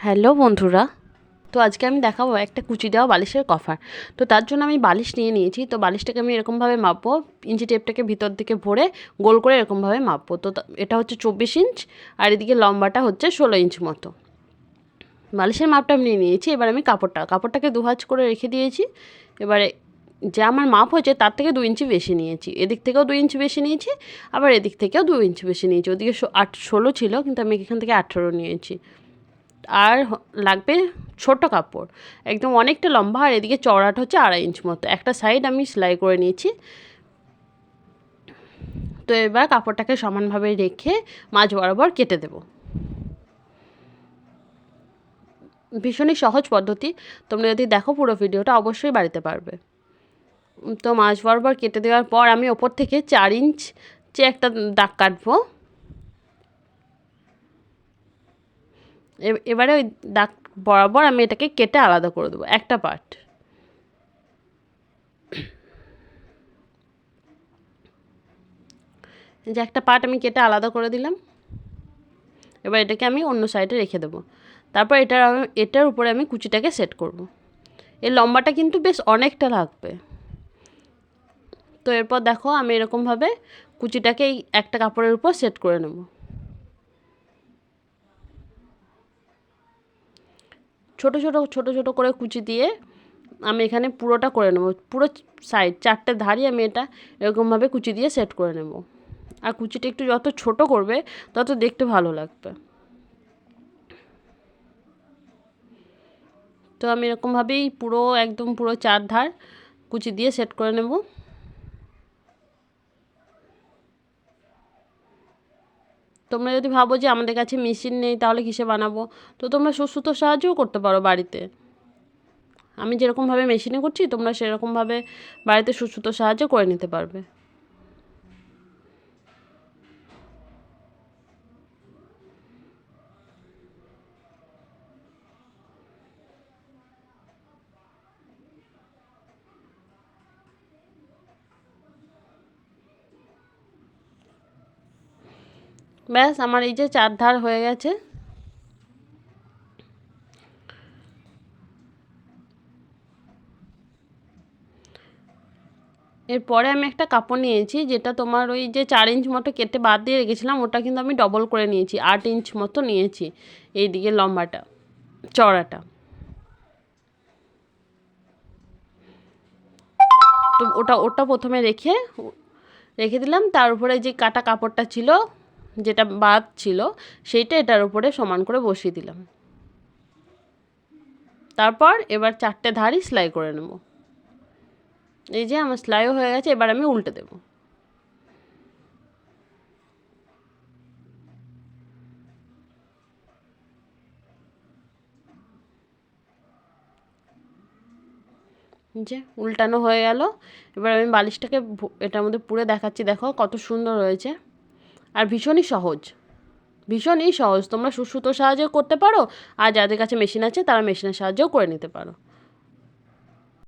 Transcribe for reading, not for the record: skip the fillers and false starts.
Hello বন্ধুরা, তো আজকে আমি দেখাবো একটা কুচি দেওয়া বালিশের কভার। তো তার জন্য আমি বালিশ নিয়ে নিয়েছি। তো বালিশটাকে আমি এরকমভাবে মাপবো, ইঞ্চি টেপটাকে ভিতর দিকে ভরে গোল করে এরকমভাবে মাপবো। তো এটা হচ্ছে 24 ইঞ্চ আর এদিকে লম্বাটা হচ্ছে 16 ইঞ্চ মতো। বালিশের মাপটা আমি নিয়ে নিয়েছি। এবার আমি কাপড়টাকে দুভাঁজ করে রেখে দিয়েছি। এবারে যে আমার মাপ হয়েছে তার থেকে 2 ইঞ্চি বেশি নিয়েছি, এদিক থেকেও 2 ইঞ্চি বেশি নিয়েছি, আবার এদিক থেকেও 2 ইঞ্চি বেশি নিয়েছি। ওদিকে 16 ছিল, কিন্তু আমি এখান থেকে 18 নিয়েছি। আর লাগবে ছোট কাপড়, একদম অনেকটা লম্বা, আর এদিকে চওড়াটা হচ্ছে 2.5 ইঞ্চ মতো। একটা সাইড আমি সেলাই করে নিয়েছি। তো এবার কাপড়টাকে সমানভাবে রেখে মাঝ বরাবর কেটে দেব। ভীষণই সহজ পদ্ধতি, তোমরা যদি দেখো পুরো ভিডিওটা অবশ্যই বাড়িতে পারবে। তো মাঝ বরাবর কেটে দেওয়ার পর আমি ওপর থেকে 4 ইঞ্চ একটা দাগ কাটবো। এবারে ওই দাগ বরাবর আমি এটাকে কেটে আলাদা করে দেবো একটা পার্ট। যে একটা পার্ট আমি কেটে আলাদা করে দিলাম। এবার এটাকে আমি অন্য সাইডে রেখে দেবো। তারপর এটার উপরে আমি কুচিটাকে সেট করব। এর লম্বাটা কিন্তু বেশ অনেকটা লাগবে। তো এরপর দেখো আমি এরকমভাবে কুচিটাকে এই একটা কাপড়ের উপর সেট করে নেব। ছোট ছোট করে কুচি দিয়ে আমি এখানে পুরোটা করে নেব। পুরো সাইড 4টে ধারই আমি এটা এরকমভাবে কুচি দিয়ে সেট করে নেব। আর কুচিটা একটু যত ছোট করবে তত দেখতে ভালো লাগবে। তো আমি এরকমভাবেই একদম পুরো 4 ধার কুচি দিয়ে সেট করে নেব। তোমরা যদি ভাবো যে আমাদের কাছে মেশিন নেই তাহলে কিসে বানাবো, তো তোমরা সুতোর সাহায্যও করতে পারো বাড়িতে। আমি যেরকমভাবে মেশিনে করছি তোমরা সেরকমভাবে বাড়িতে সুতোর সাহায্যে করে নিতে পারবে। ব্যাস আমার এই যে 4 ধার হয়ে গেছে। এরপরে আমি একটা কাপড় নিয়েছি, যেটা তোমার ওই যে 4 ইঞ্চ মতো কেটে বাদ দিয়ে রেখেছিলাম, ওটা কিন্তু আমি ডবল করে নিয়েছি, 8 ইঞ্চ মতো নিয়েছি এই দিকে লম্বাটা চওড়াটা। তো ওটা প্রথমে রেখে দিলাম। তার উপরে যে কাটা কাপড়টা ছিল, যেটা বাদ ছিল, সেইটা এটার উপরে সমান করে বসিয়ে দিলাম। তারপর এবার 4টে ধারই সেলাই করে নেব। এই যে আমার সেলাইও হয়ে গেছে। এবার আমি উল্টে দেব। যে উল্টানো হয়ে গেল। এবার আমি বালিশটাকে এটার মধ্যে পুরে দেখাচ্ছি, দেখো কত সুন্দর হয়েছে। আর ভীষণই সহজ তোমরা সুতোর সাহায্যেও করতে পারো, আর যাদের কাছে মেশিন আছে তারা মেশিনের সাহায্যেও করে নিতে পারো।